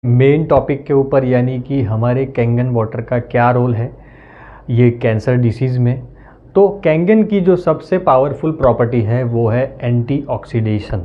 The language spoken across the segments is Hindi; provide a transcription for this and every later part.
मेन टॉपिक के ऊपर, यानी कि हमारे कैंगन वाटर का क्या रोल है ये कैंसर डिसीज़ में। तो कैंगन की जो सबसे पावरफुल प्रॉपर्टी है वो है एंटीऑक्सीडेशन,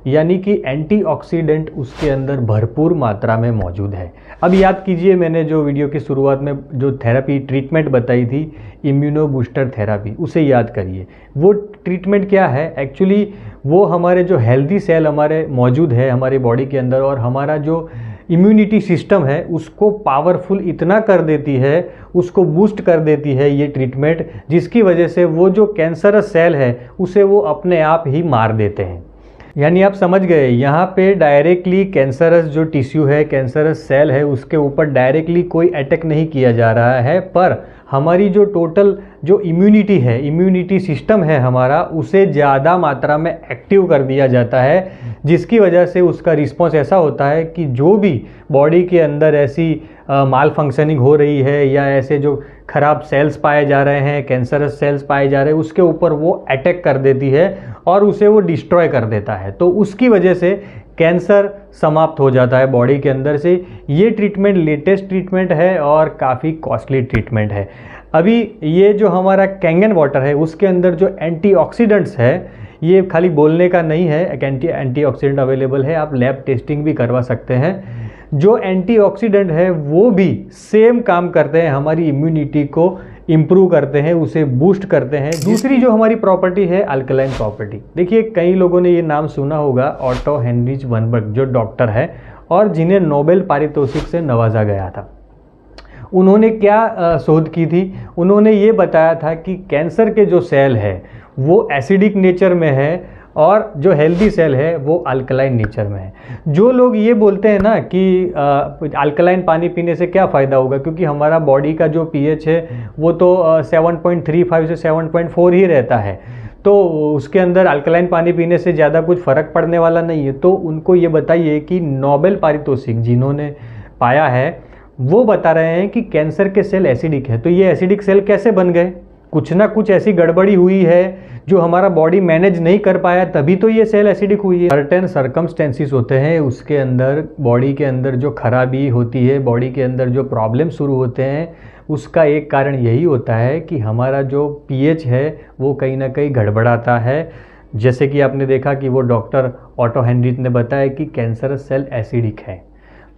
यानी कि एंटीऑक्सीडेंट उसके अंदर भरपूर मात्रा में मौजूद है। अब याद कीजिए, मैंने जो वीडियो की शुरुआत में जो थेरेपी ट्रीटमेंट बताई थी, इम्यूनो बूस्टर थेरेपी, उसे याद करिए। वो ट्रीटमेंट क्या है एक्चुअली? वो हमारे जो हेल्दी सेल हमारे मौजूद है हमारी बॉडी के अंदर, और हमारा जो इम्यूनिटी सिस्टम है उसको पावरफुल इतना कर देती है, उसको बूस्ट कर देती है ये ट्रीटमेंट, जिसकी वजह से वो जो कैंसरस सेल है उसे वो अपने आप ही मार देते हैं। यानी आप समझ गए, यहाँ पे डायरेक्टली कैंसरस जो टिश्यू है, कैंसरस सेल है, उसके ऊपर डायरेक्टली कोई अटैक नहीं किया जा रहा है, पर हमारी जो टोटल जो इम्यूनिटी है, इम्यूनिटी सिस्टम है हमारा, उसे ज़्यादा मात्रा में एक्टिव कर दिया जाता है, जिसकी वजह से उसका रिस्पॉन्स ऐसा होता है कि जो भी बॉडी के अंदर ऐसी माल फंक्शनिंग हो रही है या ऐसे जो खराब सेल्स पाए जा रहे हैं, कैंसरस सेल्स पाए जा रहे हैं, उसके ऊपर वो अटैक कर देती है और उसे वो डिस्ट्रॉय कर देता है। तो उसकी वजह से कैंसर समाप्त हो जाता है बॉडी के अंदर से। ये ट्रीटमेंट लेटेस्ट ट्रीटमेंट है और काफ़ी कॉस्टली ट्रीटमेंट है। अभी ये जो हमारा कैंगन वाटर है उसके अंदर जो एंटीऑक्सीडेंट्स है, ये खाली बोलने का नहीं है, एंटीऑक्सीडेंट अवेलेबल है, आप लैब टेस्टिंग भी करवा सकते हैं। जो एंटीऑक्सीडेंट है वो भी सेम काम करते हैं, हमारी इम्यूनिटी को इम्प्रूव करते हैं, उसे बूस्ट करते हैं। दूसरी जो हमारी प्रॉपर्टी है अल्कलाइन प्रॉपर्टी। देखिए, कई लोगों ने ये नाम सुना होगा, ऑटो हेनरिच वनबर्ग जो डॉक्टर है और जिन्हें नोबेल पारितोषिक से नवाजा गया था। उन्होंने क्या शोध की थी? उन्होंने ये बताया था कि कैंसर के जो सेल है वो एसिडिक नेचर में है और जो हेल्दी सेल है वो अल्कलाइन नेचर में है। जो लोग ये बोलते हैं ना कि अल्कलाइन पानी पीने से क्या फ़ायदा होगा, क्योंकि हमारा बॉडी का जो पीएच है वो तो 7.35 से 7.4 ही रहता है, तो उसके अंदर अल्कलाइन पानी पीने से ज़्यादा कुछ फ़र्क पड़ने वाला नहीं है। तो उनको ये बताइए कि नोबेल पारितोषिक जिन्होंने पाया है वो बता रहे हैं कि कैंसर के सेल एसिडिक है। तो ये एसिडिक सेल कैसे बन गए? कुछ ना कुछ ऐसी गड़बड़ी हुई है जो हमारा बॉडी मैनेज नहीं कर पाया, तभी तो ये सेल एसिडिक हुई है। सर्टेन सर्कमस्टेंसेस होते हैं, उसके अंदर बॉडी के अंदर जो खराबी होती है, बॉडी के अंदर जो प्रॉब्लम शुरू होते हैं, उसका एक कारण यही होता है कि हमारा जो पीएच है वो कहीं ना कहीं गड़बड़ाता है। जैसे कि आपने देखा कि वो डॉक्टर ऑटो हेनरिच ने बताया कि कैंसरस सेल एसिडिक है।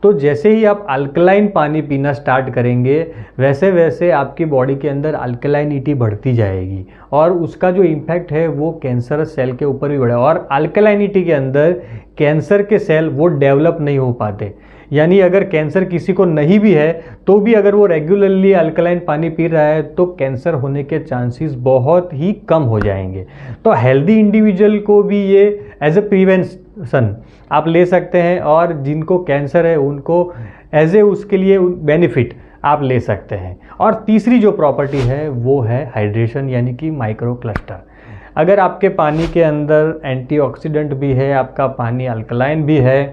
तो जैसे ही आप अल्कलाइन पानी पीना स्टार्ट करेंगे, वैसे वैसे आपकी बॉडी के अंदर अल्कलाइनिटी बढ़ती जाएगी और उसका जो इम्पैक्ट है वो कैंसरस सेल के ऊपर भी बढ़ेगा। और अल्कलाइनिटी के अंदर कैंसर के सेल वो डेवलप नहीं हो पाते। यानी अगर कैंसर किसी को नहीं भी है तो भी अगर वो रेगुलरली अल्कलाइन पानी पी रहा है तो कैंसर होने के चांसेस बहुत ही कम हो जाएंगे। तो हेल्दी इंडिविजुअल को भी ये एज ए प्रिवेंशन आप ले सकते हैं, और जिनको कैंसर है उनको एज ए उसके लिए बेनिफिट आप ले सकते हैं। और तीसरी जो प्रॉपर्टी है वो है हाइड्रेशन, यानी कि माइक्रो क्लस्टर। अगर आपके पानी के अंदर एंटीऑक्सीडेंट भी है, आपका पानी अल्कलाइन भी है,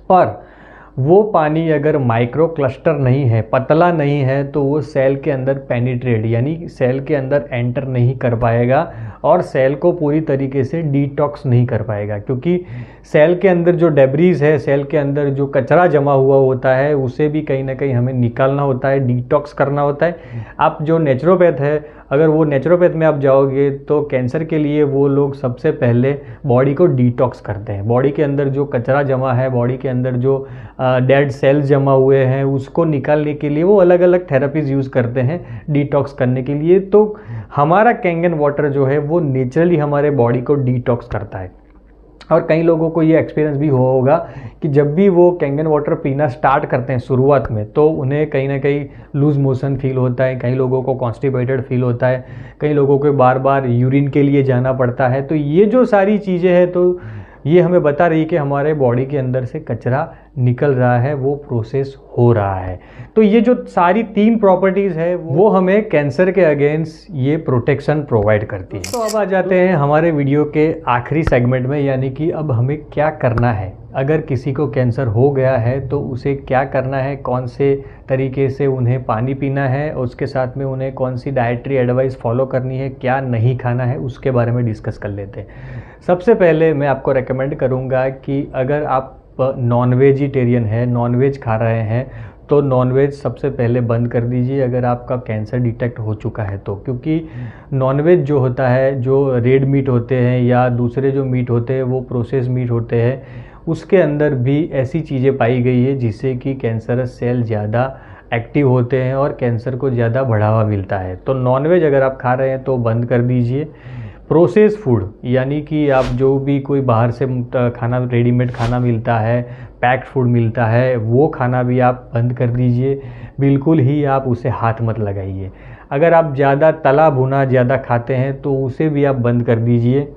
पर वो पानी अगर माइक्रो क्लस्टर नहीं है, पतला नहीं है, तो वो सेल के अंदर पेनिट्रेट यानी सेल के अंदर एंटर नहीं कर पाएगा और सेल को पूरी तरीके से डिटॉक्स नहीं कर पाएगा। क्योंकि सेल के अंदर जो डेब्रीज है, सेल के अंदर जो कचरा जमा हुआ होता है, उसे भी कहीं ना कहीं हमें निकालना होता है, डिटॉक्स करना होता है। आप जो नेचुरोपैथ है, अगर वो नेचुरोपैथ में आप जाओगे तो कैंसर के लिए वो लोग सबसे पहले बॉडी को डिटॉक्स करते हैं। बॉडी के अंदर जो कचरा जमा है, बॉडी के अंदर जो डेड सेल्स जमा हुए हैं, उसको निकालने के लिए वो अलग अलग थेरेपीज़ यूज़ करते हैं डिटॉक्स करने के लिए। तो हमारा कैंगन वाटर जो है वो नेचुरली हमारे बॉडी को डिटॉक्स करता है। और कई लोगों को ये एक्सपीरियंस भी हुआ होगा कि जब भी वो कैंगन वाटर पीना स्टार्ट करते हैं शुरुआत में, तो उन्हें कहीं ना कहीं लूज मोशन फील होता है, कई लोगों को कॉन्स्टिपेटेड फील होता है, कई लोगों को बार बार यूरिन के लिए जाना पड़ता है। तो ये जो सारी चीज़ें हैं, तो ये हमें बता रही है कि हमारे बॉडी के अंदर से कचरा निकल रहा है, वो प्रोसेस हो रहा है। तो ये जो सारी तीन प्रॉपर्टीज़ है वो हमें कैंसर के अगेंस्ट ये प्रोटेक्शन प्रोवाइड करती है। तो अब आ जाते हैं हमारे वीडियो के आखिरी सेगमेंट में, यानी कि अब हमें क्या करना है। अगर किसी को कैंसर हो गया है तो उसे क्या करना है, कौन से तरीके से उन्हें पानी पीना है, और उसके साथ में उन्हें कौन सी डाइटरी एडवाइस फॉलो करनी है, क्या नहीं खाना है, उसके बारे में डिस्कस कर लेते हैं। सबसे पहले मैं आपको रेकमेंड करूंगा कि अगर आप नॉन वेजिटेरियन है, नॉन वेज खा रहे हैं, तो नॉन वेज सबसे पहले बंद कर दीजिए अगर आपका कैंसर डिटेक्ट हो चुका है तो। क्योंकि नॉन वेज जो होता है, जो रेड मीट होते हैं या दूसरे जो मीट होते हैं वो प्रोसेस मीट होते हैं, उसके अंदर भी ऐसी चीज़ें पाई गई है जिससे कि कैंसरस सेल ज़्यादा एक्टिव होते हैं और कैंसर को ज़्यादा बढ़ावा मिलता है। तो नॉन वेज अगर आप खा रहे हैं तो बंद कर दीजिए। प्रोसेस फूड यानी कि आप जो भी कोई बाहर से खाना, रेडीमेड खाना मिलता है, पैक्ड फूड मिलता है, वो खाना भी आप बंद कर दीजिए। बिल्कुल ही आप उसे हाथ मत लगाइए। अगर आप ज़्यादा तला भुना ज़्यादा खाते हैं तो उसे भी आप बंद कर दीजिए।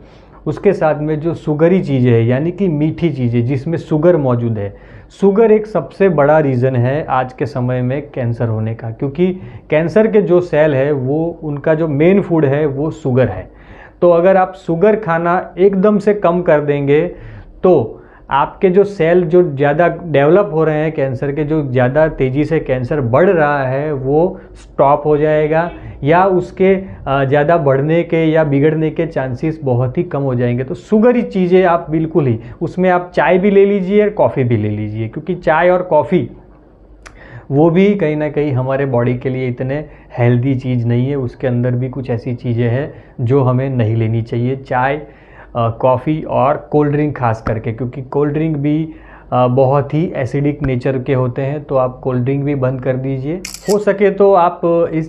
उसके साथ में जो शुगरी चीज़ें है यानी कि मीठी चीज़ें जिसमें शुगर मौजूद है, शुगर एक सबसे बड़ा रीज़न है आज के समय में कैंसर होने का। क्योंकि कैंसर के जो सेल है वो, उनका जो मेन फूड है वो शुगर है। तो अगर आप शुगर खाना एकदम से कम कर देंगे तो आपके जो सेल जो ज़्यादा डेवलप हो रहे हैं कैंसर के, जो ज़्यादा तेज़ी से कैंसर बढ़ रहा है, वो स्टॉप हो जाएगा या उसके ज़्यादा बढ़ने के या बिगड़ने के चांसेस बहुत ही कम हो जाएंगे। तो शुगरी चीज़ें आप बिल्कुल ही, उसमें आप चाय भी ले लीजिए और कॉफ़ी भी ले लीजिए, क्योंकि चाय और कॉफ़ी वो भी कहीं ना कहीं हमारे बॉडी के लिए इतने हेल्दी चीज़ नहीं है। उसके अंदर भी कुछ ऐसी चीज़ें हैं जो हमें नहीं लेनी चाहिए। चाय, कॉफ़ी और कोल्ड ड्रिंक खास करके, क्योंकि कोल्ड ड्रिंक भी बहुत ही एसिडिक नेचर के होते हैं, तो आप कोल्ड ड्रिंक भी बंद कर दीजिए। हो सके तो आप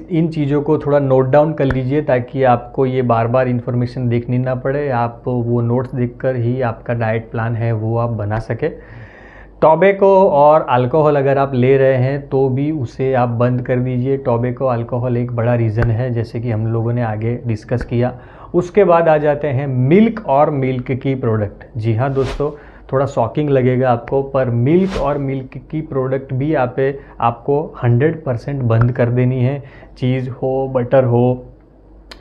इन चीज़ों को थोड़ा नोट डाउन कर लीजिए ताकि आपको ये बार बार इन्फॉर्मेशन देखनी ना पड़े। आप वो नोट्स देखकर ही आपका डाइट प्लान है वो आप बना सके। टोबैको और अल्कोहल अगर आप ले रहे हैं तो भी उसे आप बंद कर दीजिए। टोबैको, अल्कोहल एक बड़ा रीज़न है, जैसे कि हम लोगों ने आगे डिस्कस किया। उसके बाद आ जाते हैं मिल्क और मिल्क की प्रोडक्ट। जी हाँ दोस्तों, थोड़ा शॉकिंग लगेगा आपको, पर मिल्क और मिल्क की प्रोडक्ट भी आपको 100% बंद कर देनी है। चीज़ हो, बटर हो,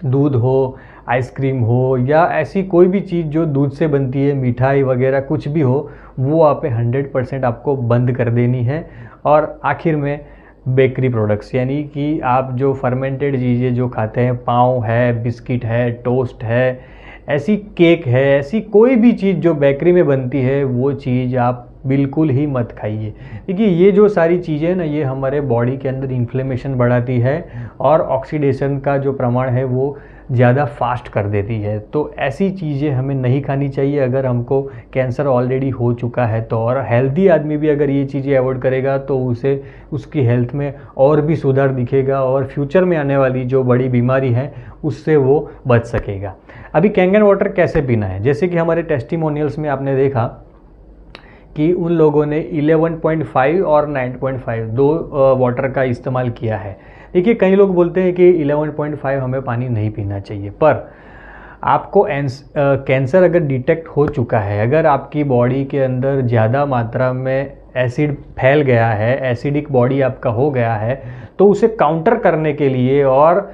दूध हो, आइसक्रीम हो या ऐसी कोई भी चीज़ जो दूध से बनती है, मिठाई वगैरह कुछ भी हो, वो आप 100% आपको बंद कर देनी है। और आखिर में बेकरी प्रोडक्ट्स, यानी कि आप जो फर्मेंटेड चीज़ें जो खाते हैं, पाव है, बिस्किट है, टोस्ट है, ऐसी केक है, ऐसी कोई भी चीज़ जो बेकरी में बनती है वो चीज़ आप बिल्कुल ही मत खाइए। देखिए ये जो सारी चीज़ें ना, ये हमारे बॉडी के अंदर इन्फ्लेमेशन बढ़ाती है और ऑक्सीडेशन का जो प्रमाण है वो ज़्यादा फास्ट कर देती है। तो ऐसी चीज़ें हमें नहीं खानी चाहिए अगर हमको कैंसर ऑलरेडी हो चुका है तो। और हेल्दी आदमी भी अगर ये चीज़ें अवॉइड करेगा तो उसे उसकी हेल्थ में और भी सुधार दिखेगा और फ्यूचर में आने वाली जो बड़ी बीमारी है उससे वो बच सकेगा। अभी कैंगन वाटर कैसे पीना है, जैसे कि हमारे टेस्टिमोनियल्स में आपने देखा कि उन लोगों ने 11.5 और 9.5 दो वाटर का इस्तेमाल किया है। देखिए कई लोग बोलते हैं कि 11.5 हमें पानी नहीं पीना चाहिए, पर आपको कैंसर अगर डिटेक्ट हो चुका है, अगर आपकी बॉडी के अंदर ज़्यादा मात्रा में एसिड फैल गया है, एसिडिक बॉडी आपका हो गया है, तो उसे काउंटर करने के लिए और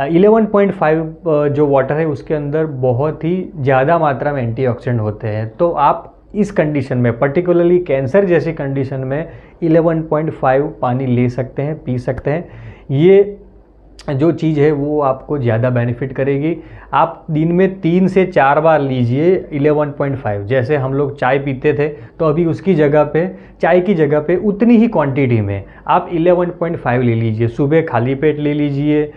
11.5 जो वाटर है उसके अंदर बहुत ही ज़्यादा मात्रा में एंटीऑक्सीडेंट होते हैं। तो आप इस कंडीशन में, पर्टिकुलरली कैंसर जैसी कंडीशन में 11.5 पानी ले सकते हैं, पी सकते हैं। ये जो चीज़ है वो आपको ज़्यादा बेनिफिट करेगी। आप दिन में 3 से 4 बार लीजिए 11.5। जैसे हम लोग चाय पीते थे तो अभी उसकी जगह पे, चाय की जगह पे उतनी ही क्वांटिटी में आप 11.5 ले लीजिए। सुबह खाली पेट ले लीजिए,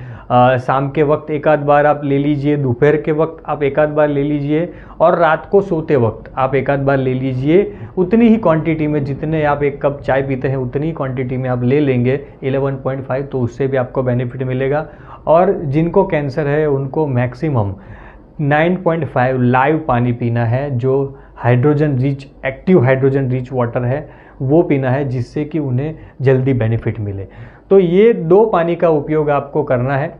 शाम के वक्त एक आध बार आप ले लीजिए, दोपहर के वक्त आप एक आध बार ले लीजिए और रात को सोते वक्त आप एक आध बार ले लीजिए। उतनी ही क्वांटिटी में, जितने आप एक कप चाय पीते हैं उतनी ही क्वांटिटी में आप ले लेंगे 11.5, तो उससे भी आपको बेनिफिट मिलेगा। और जिनको कैंसर है उनको मैक्सिमम 9.5 लाइव पानी पीना है, जो hydrogen rich, active hydrogen rich water है वो पीना है, जिससे कि उन्हें जल्दी बेनिफिट मिले। तो ये 2 पानी का उपयोग आपको करना है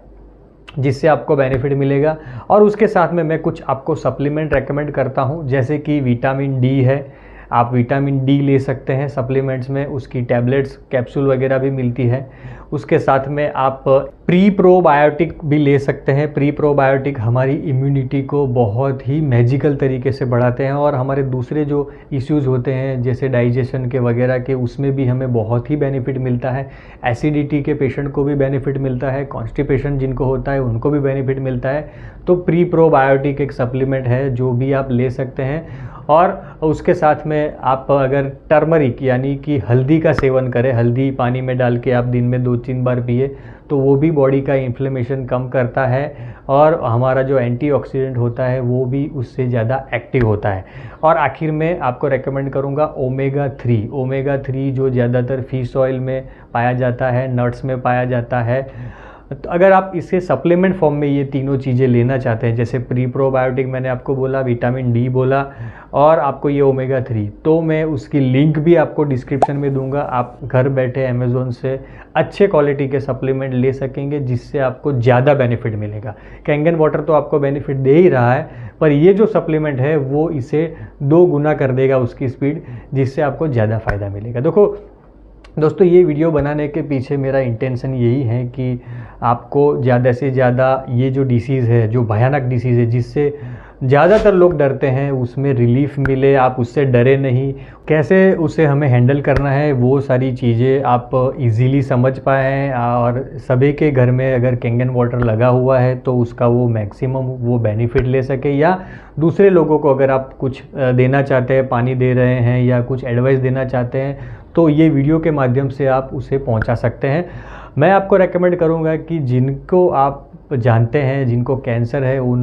जिससे आपको बेनिफिट मिलेगा। और उसके साथ में मैं कुछ आपको सप्लीमेंट रेकमेंड करता हूँ, जैसे कि विटामिन डी है, आप विटामिन डी ले सकते हैं सप्लीमेंट्स में, उसकी टैबलेट्स, कैप्सूल वगैरह भी मिलती है। उसके साथ में आप प्री प्रोबायोटिक भी ले सकते हैं। प्री प्रोबायोटिक हमारी इम्यूनिटी को बहुत ही मैजिकल तरीके से बढ़ाते हैं और हमारे दूसरे जो इश्यूज़ होते हैं जैसे डाइजेशन के वगैरह के, उसमें भी हमें बहुत ही बेनिफिट मिलता है। एसिडिटी के पेशेंट को भी बेनिफिट मिलता है, कॉन्स्टिपेशन जिनको होता है उनको भी बेनिफिट मिलता है। तो प्री प्रोबायोटिक एक सप्लीमेंट है जो भी आप ले सकते हैं। और उसके साथ में आप अगर टर्मरिक यानी कि हल्दी का सेवन करें, हल्दी पानी में डाल के आप दिन में 2-3 बार पिए, तो वो भी बॉडी का इन्फ्लेमेशन कम करता है और हमारा जो एंटीऑक्सीडेंट होता है वो भी उससे ज़्यादा एक्टिव होता है। और आखिर में आपको रेकमेंड करूँगा ओमेगा 3। ओमेगा 3 जो ज़्यादातर फिश ऑयल में पाया जाता है, नट्स में पाया जाता है, तो अगर आप इसे सप्लीमेंट फॉर्म में ये तीनों चीज़ें लेना चाहते हैं, जैसे प्री प्रोबायोटिक मैंने आपको बोला, विटामिन डी बोला, और आपको ये ओमेगा 3, तो मैं उसकी लिंक भी आपको डिस्क्रिप्शन में दूंगा। आप घर बैठे अमेज़ोन से अच्छे क्वालिटी के सप्लीमेंट ले सकेंगे जिससे आपको ज़्यादा बेनिफिट मिलेगा। कैंगन वाटर तो आपको बेनिफिट दे ही रहा है, पर ये जो सप्लीमेंट है वो इसे 2 गुना कर देगा उसकी स्पीड, जिससे आपको ज़्यादा फ़ायदा मिलेगा। देखो दोस्तों, ये वीडियो बनाने के पीछे मेरा इंटेंशन यही है कि आपको ज़्यादा से ज़्यादा ये जो डिसीज़ है, जो भयानक डिसीज़ है जिससे ज़्यादातर लोग डरते हैं, उसमें रिलीफ मिले, आप उससे डरे नहीं, कैसे उसे हमें हैंडल करना है, वो सारी चीज़ें आप इजीली समझ पाएँ। और सभी के घर में अगर कैंगन वाटर लगा हुआ है तो उसका वो मैक्सिमम वो बेनिफिट ले सके, या दूसरे लोगों को अगर आप कुछ देना चाहते हैं, पानी दे रहे हैं या कुछ एडवाइस देना चाहते हैं, तो ये वीडियो के माध्यम से आप उसे पहुंचा सकते हैं। मैं आपको रेकमेंड करूंगा कि जिनको आप जानते हैं, जिनको कैंसर है, उन